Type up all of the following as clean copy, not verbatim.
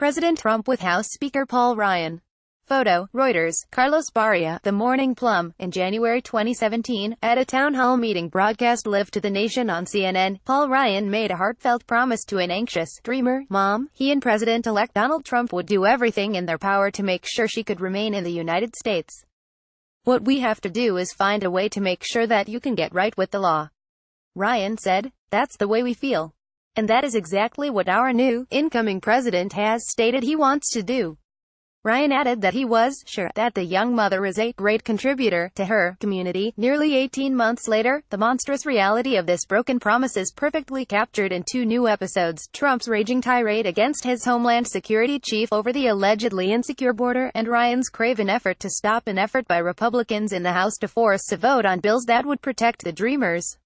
President Trump with House Speaker Paul Ryan. Photo, Reuters, Carlos Barria, The Morning Plum. In January 2017, at a town hall meeting broadcast live to the nation on CNN, Paul Ryan made a heartfelt promise to an anxious, dreamer, mom. He and President-elect Donald Trump would do everything in their power to make sure she could remain in the United States. What we have to do is find a way to make sure that you can get right with the law. Ryan said, "That's the way we feel. And that is exactly what our new, incoming president has stated he wants to do." Ryan added that he was sure that the young mother is a great contributor to her community. Nearly 18 months later, the monstrous reality of this broken promise is perfectly captured in two new episodes: Trump's raging tirade against his Homeland Security chief over the allegedly insecure border, and Ryan's craven effort to stop an effort by Republicans in the House to force a vote on bills that would protect the Dreamers.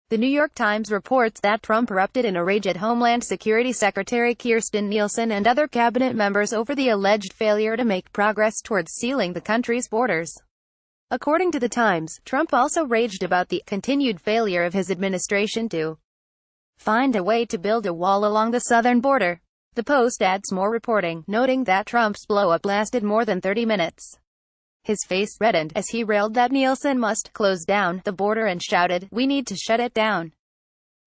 The New York Times reports that Trump erupted in a rage at Homeland Security Secretary Kirstjen Nielsen and other cabinet members over the alleged failure to make progress towards sealing the country's borders. According to the Times, Trump also raged about the continued failure of his administration to find a way to build a wall along the southern border. The Post adds more reporting, noting that Trump's blow-up lasted more than 30 minutes. His face reddened as he railed that Nielsen must close down the border and shouted, "We need to shut it down.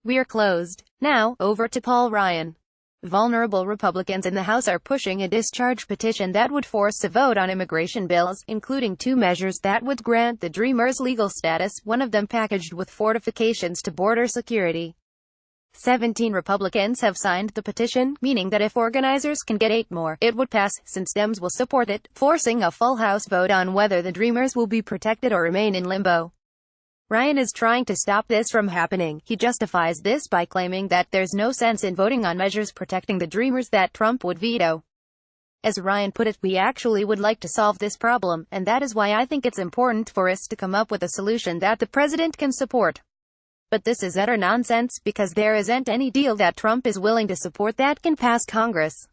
We're closed." Now, over to Paul Ryan. Vulnerable Republicans in the House are pushing a discharge petition that would force a vote on immigration bills, including two measures that would grant the Dreamers legal status, one of them packaged with fortifications to border security. 17 Republicans have signed the petition, meaning that if organizers can get 8 more, it would pass, since Dems will support it, forcing a full House vote on whether the Dreamers will be protected or remain in limbo. Ryan is trying to stop this from happening. He justifies this by claiming that there's no sense in voting on measures protecting the Dreamers that Trump would veto. As Ryan put it, "We actually would like to solve this problem, and that is why I think it's important for us to come up with a solution that the president can support. But this is utter nonsense, because there isn't any deal that Trump is willing to support that can pass Congress."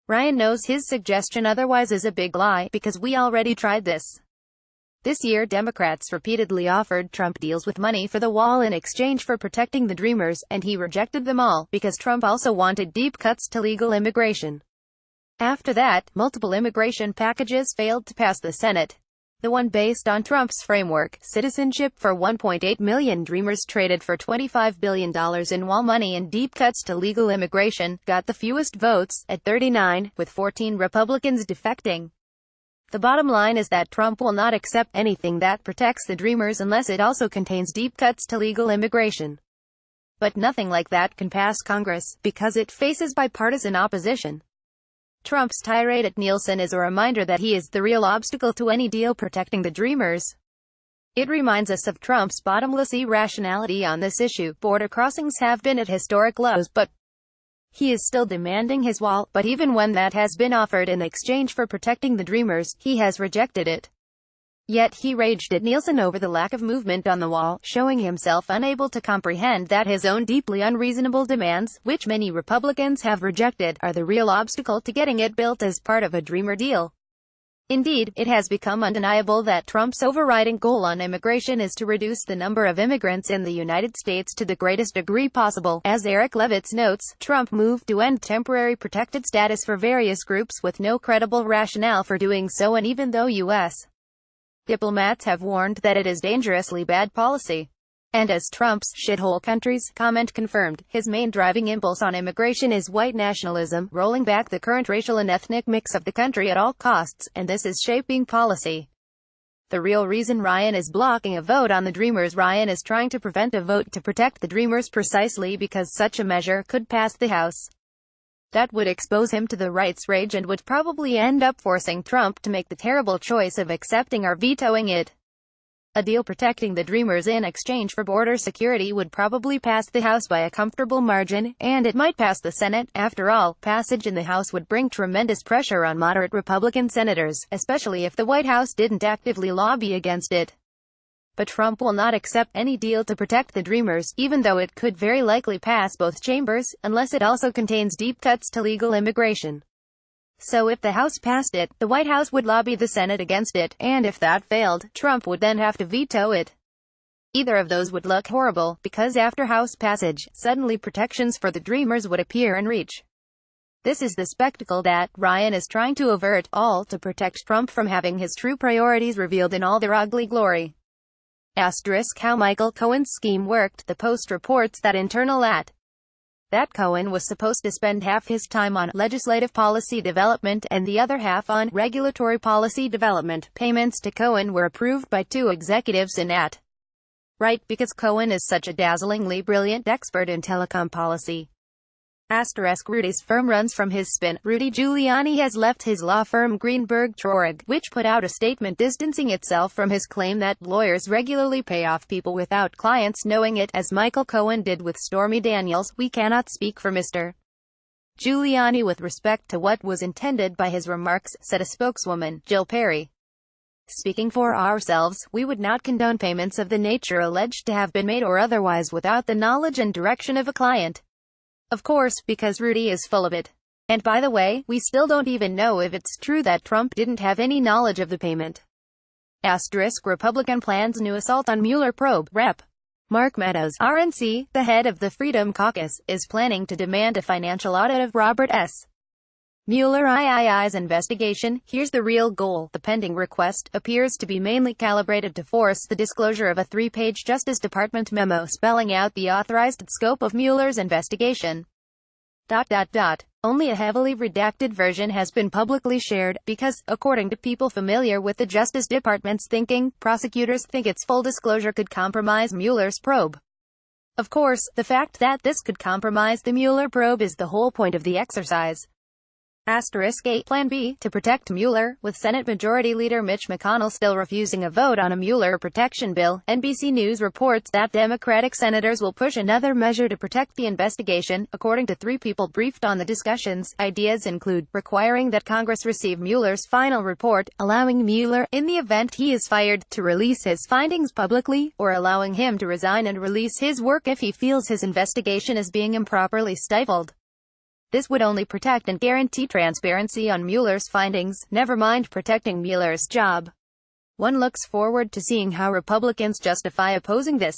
Ryan knows his suggestion otherwise is a big lie, because we already tried this. This year Democrats repeatedly offered Trump deals with money for the wall in exchange for protecting the Dreamers, and he rejected them all, because Trump also wanted deep cuts to legal immigration. After that, multiple immigration packages failed to pass the Senate. The one based on Trump's framework, citizenship for 1.8 million Dreamers traded for $25 billion in wall money and deep cuts to legal immigration, got the fewest votes, at 39, with 14 Republicans defecting. The bottom line is that Trump will not accept anything that protects the Dreamers unless it also contains deep cuts to legal immigration. But nothing like that can pass Congress, because it faces bipartisan opposition. Trump's tirade at Nielsen is a reminder that he is the real obstacle to any deal protecting the Dreamers. It reminds us of Trump's bottomless irrationality on this issue. Border crossings have been at historic lows, but he is still demanding his wall. But even when that has been offered in exchange for protecting the Dreamers, he has rejected it. Yet he raged at Nielsen over the lack of movement on the wall, showing himself unable to comprehend that his own deeply unreasonable demands, which many Republicans have rejected, are the real obstacle to getting it built as part of a Dreamer deal. Indeed, it has become undeniable that Trump's overriding goal on immigration is to reduce the number of immigrants in the United States to the greatest degree possible. As Eric Levitz notes, Trump moved to end temporary protected status for various groups with no credible rationale for doing so, and even though U.S. diplomats have warned that it is dangerously bad policy. And as Trump's shithole countries comment confirmed, his main driving impulse on immigration is white nationalism, rolling back the current racial and ethnic mix of the country at all costs, and this is shaping policy. The real reason Ryan is blocking a vote on the Dreamers: Ryan is trying to prevent a vote to protect the Dreamers precisely because such a measure could pass the House. That would expose him to the right's rage and would probably end up forcing Trump to make the terrible choice of accepting or vetoing it. A deal protecting the Dreamers in exchange for border security would probably pass the House by a comfortable margin, and it might pass the Senate. After all, passage in the House would bring tremendous pressure on moderate Republican senators, especially if the White House didn't actively lobby against it. But Trump will not accept any deal to protect the Dreamers, even though it could very likely pass both chambers, unless it also contains deep cuts to legal immigration. So if the House passed it, the White House would lobby the Senate against it, and if that failed, Trump would then have to veto it. Either of those would look horrible, because after House passage, suddenly protections for the Dreamers would appear in reach. This is the spectacle that Ryan is trying to avert, all to protect Trump from having his true priorities revealed in all their ugly glory. Asterisk how Michael Cohen's scheme worked. The Post reports that internal that Cohen was supposed to spend half his time on legislative policy development and the other half on regulatory policy development. Payments to Cohen were approved by 2 executives in right because Cohen is such a dazzlingly brilliant expert in telecom policy. Asterisk Rudy's firm runs from his spin. Rudy Giuliani has left his law firm Greenberg Traurig, which put out a statement distancing itself from his claim that lawyers regularly pay off people without clients knowing it, as Michael Cohen did with Stormy Daniels. We cannot speak for Mr. Giuliani with respect to what was intended by his remarks, said a spokeswoman, Jill Perry. Speaking for ourselves, we would not condone payments of the nature alleged to have been made or otherwise without the knowledge and direction of a client. Of course, because Rudy is full of it. And by the way, we still don't even know if it's true that Trump didn't have any knowledge of the payment. Asterisk Republican plans new assault on Mueller probe. Rep. Mark Meadows, RNC, the head of the Freedom Caucus, is planning to demand a financial audit of Robert S. Mueller's investigation. Here's the real goal. The pending request appears to be mainly calibrated to force the disclosure of a 3-page Justice Department memo spelling out the authorized scope of Mueller's investigation. Only a heavily redacted version has been publicly shared, because, according to people familiar with the Justice Department's thinking, prosecutors think its full disclosure could compromise Mueller's probe. Of course, the fact that this could compromise the Mueller probe is the whole point of the exercise. Asterisk 8 Plan B, to protect Mueller, with Senate Majority Leader Mitch McConnell still refusing a vote on a Mueller protection bill. NBC News reports that Democratic senators will push another measure to protect the investigation. According to 3 people briefed on the discussions, ideas include requiring that Congress receive Mueller's final report, allowing Mueller, in the event he is fired, to release his findings publicly, or allowing him to resign and release his work if he feels his investigation is being improperly stifled. This would only protect and guarantee transparency on Mueller's findings, never mind protecting Mueller's job. One looks forward to seeing how Republicans justify opposing this.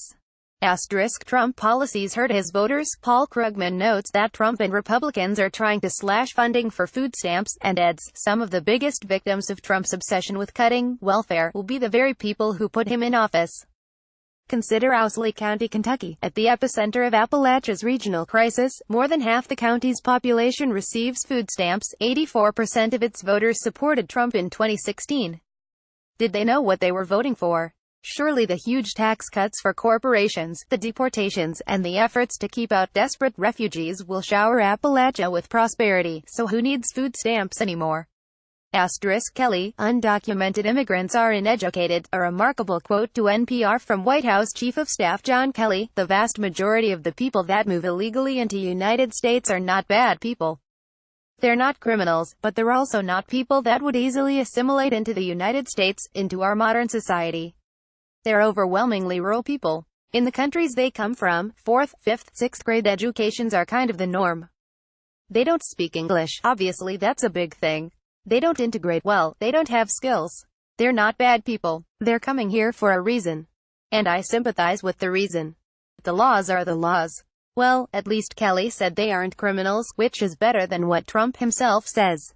Asterisk Trump policies hurt his voters. Paul Krugman notes that Trump and Republicans are trying to slash funding for food stamps, and adds, some of the biggest victims of Trump's obsession with cutting welfare will be the very people who put him in office. Consider Owsley County, Kentucky. At the epicenter of Appalachia's regional crisis, more than half the county's population receives food stamps. 84% of its voters supported Trump in 2016. Did they know what they were voting for? Surely the huge tax cuts for corporations, the deportations, and the efforts to keep out desperate refugees will shower Appalachia with prosperity, so who needs food stamps anymore? Asterisk Kelly, undocumented immigrants are uneducated, a remarkable quote to NPR from White House Chief of Staff John Kelly. The vast majority of the people that move illegally into the United States are not bad people. They're not criminals, but they're also not people that would easily assimilate into the United States, into our modern society. They're overwhelmingly rural people. In the countries they come from, 4th, 5th, 6th grade educations are kind of the norm. They don't speak English, obviously that's a big thing. They don't integrate well, they don't have skills. They're not bad people. They're coming here for a reason. And I sympathize with the reason. The laws are the laws. Well, at least Kelly said they aren't criminals, which is better than what Trump himself says.